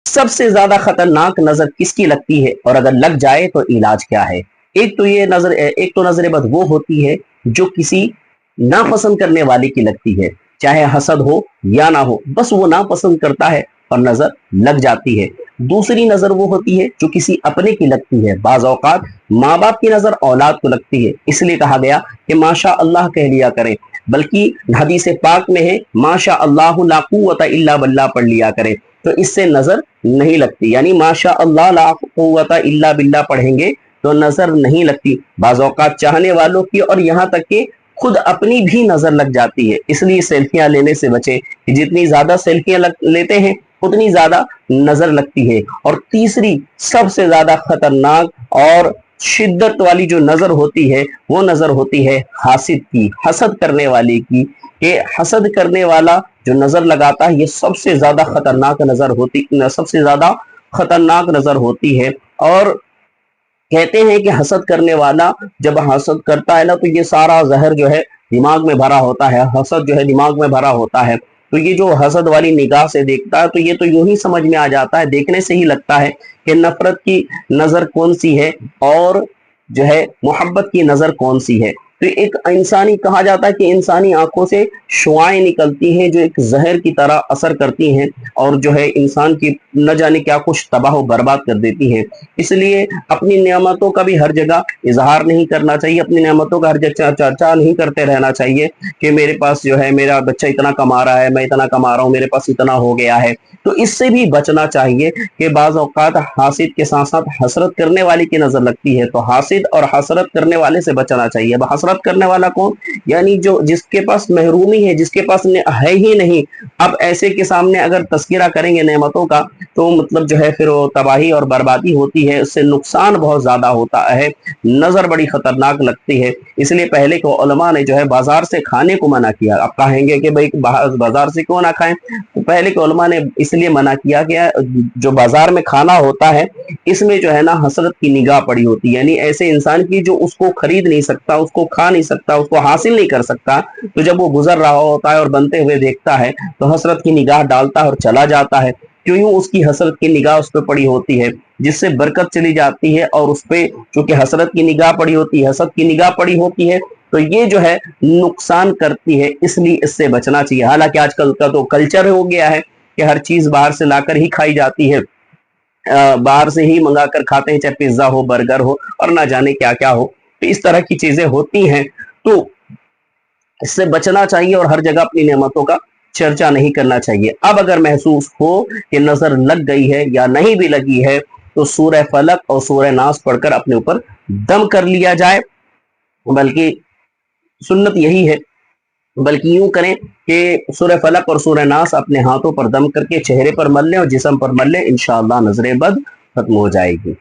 सबसे ज्यादा खतरनाक नजर किसकी लगती है, और अगर लग जाए तो इलाज क्या है? एक तो नजर बद वो होती है जो किसी नापसंद करने वाले की लगती है, चाहे हसद हो या ना हो, बस वो नापसंद करता है और नजर लग जाती है। दूसरी नजर वो होती है जो किसी अपने की लगती है। बाज औकात माँ बाप की नजर औलाद को लगती है, इसलिए कहा गया कि माशा अल्लाह कह लिया करें, बल्कि हदीस पाक में है माशा अल्लाह ला कुव्वता इल्ला बिल्लाह पढ़ लिया करें, तो इससे नजर नहीं लगती। यानी माशा अल्लाह ला कुव्वता इल्ला बिल्लाह पढ़ेंगे तो नजर नहीं लगती। बाज औकात चाहने वालों की और यहाँ तक कि खुद अपनी भी नजर लग जाती है, इसलिए सेल्फियां लेने से बचे, कि जितनी ज्यादा सेल्फियां लेते हैं उतनी ज्यादा नजर लगती है। और तीसरी सबसे ज्यादा खतरनाक और शिद्दत वाली जो नजर होती है वो नजर होती है हासिद की, हसद करने वाले की। कि हसद करने वाला जो नजर लगाता है ये सबसे ज्यादा खतरनाक नजर होती है। और कहते हैं कि हसद करने वाला जब हसद करता है ना तो ये सारा जहर जो है दिमाग में भरा होता है, हसद जो है दिमाग में भरा होता है। तो ये जो हसद वाली निगाह से देखता है तो ये तो यूं ही समझ में आ जाता है, देखने से ही लगता है कि नफरत की नजर कौन सी है और जो है मोहब्बत की नजर कौन सी है। तो एक इंसानी कहा जाता है कि इंसानी आंखों से शुआएं निकलती हैं जो एक जहर की तरह असर करती हैं और जो है इंसान की न जाने क्या कुछ तबाह बर्बाद कर देती हैं। इसलिए अपनी नियामतों का भी हर जगह इजहार नहीं करना चाहिए, अपनी नियामतों का हर जगह चर्चा नहीं करते रहना चाहिए कि मेरे पास जो है मेरा बच्चा इतना कमा रहा है, मैं इतना कमा रहा हूँ, मेरे पास इतना हो गया है। तो इससे भी बचना चाहिए कि बाज औकात हासिद के साथ साथ हसरत करने वाले की नजर लगती है, तो हासिद और हसरत करने वाले से बचना चाहिए। अब हसरत करने वाला कौन? यानी जो जिसके पास महरूमी है, जिसके पास है ही नहीं। अब ऐसे के सामने अगर तस्करा करेंगे नेमतों का तो मतलब जो है फिर वो तबाही और बर्बादी होती है, उससे नुकसान बहुत ज्यादा होता है, नजर बड़ी खतरनाक लगती है। इसलिए पहले के उलमा ने जो है बाजार से खाने को मना किया। आप कहेंगे कि भाई बाजार से क्यों ना खाएं, तो पहले के उलमा ने इसलिए मना किया कि जो बाजार में खाना होता है इसमें जो है ना हसरत की निगाह पड़ी होती है, यानी ऐसे इंसान की जो उसको खरीद नहीं सकता, उसको खा नहीं सकता, उसको हासिल नहीं कर सकता, तो जब वो गुजर रहा होता है और बनते हुए देखता है तो हसरत की निगाह डालता है और चला जाता है। क्यों? उसकी हसरत की निगाह उस पर पड़ी होती है, जिससे बरकत चली जाती है और उस पर चूंकि हसरत की निगाह पड़ी होती है, हसद की निगाह पड़ी होती है, तो ये जो है नुकसान करती है, इसलिए इससे बचना चाहिए। हालांकि आजकल का तो कल्चर हो गया है कि हर चीज बाहर से लाकर ही खाई जाती है, बाहर से ही मंगा कर खाते हैं, चाहे पिज्जा हो, बर्गर हो और ना जाने क्या क्या हो। तो इस तरह की चीजें होती हैं, तो इससे बचना चाहिए और हर जगह अपनी नेमतों का चर्चा नहीं करना चाहिए। अब अगर महसूस हो कि नजर लग गई है या नहीं भी लगी है तो सूरह फलक और सूरह नास पढ़कर अपने ऊपर दम कर लिया जाए। बल्कि सुन्नत यही है, बल्कि यूं करें कि सूरह फलक और सूरह नास अपने हाथों पर दम करके चेहरे पर मल लें और जिस्म पर मल लें, इंशाअल्लाह नजर बद खत्म हो जाएगी।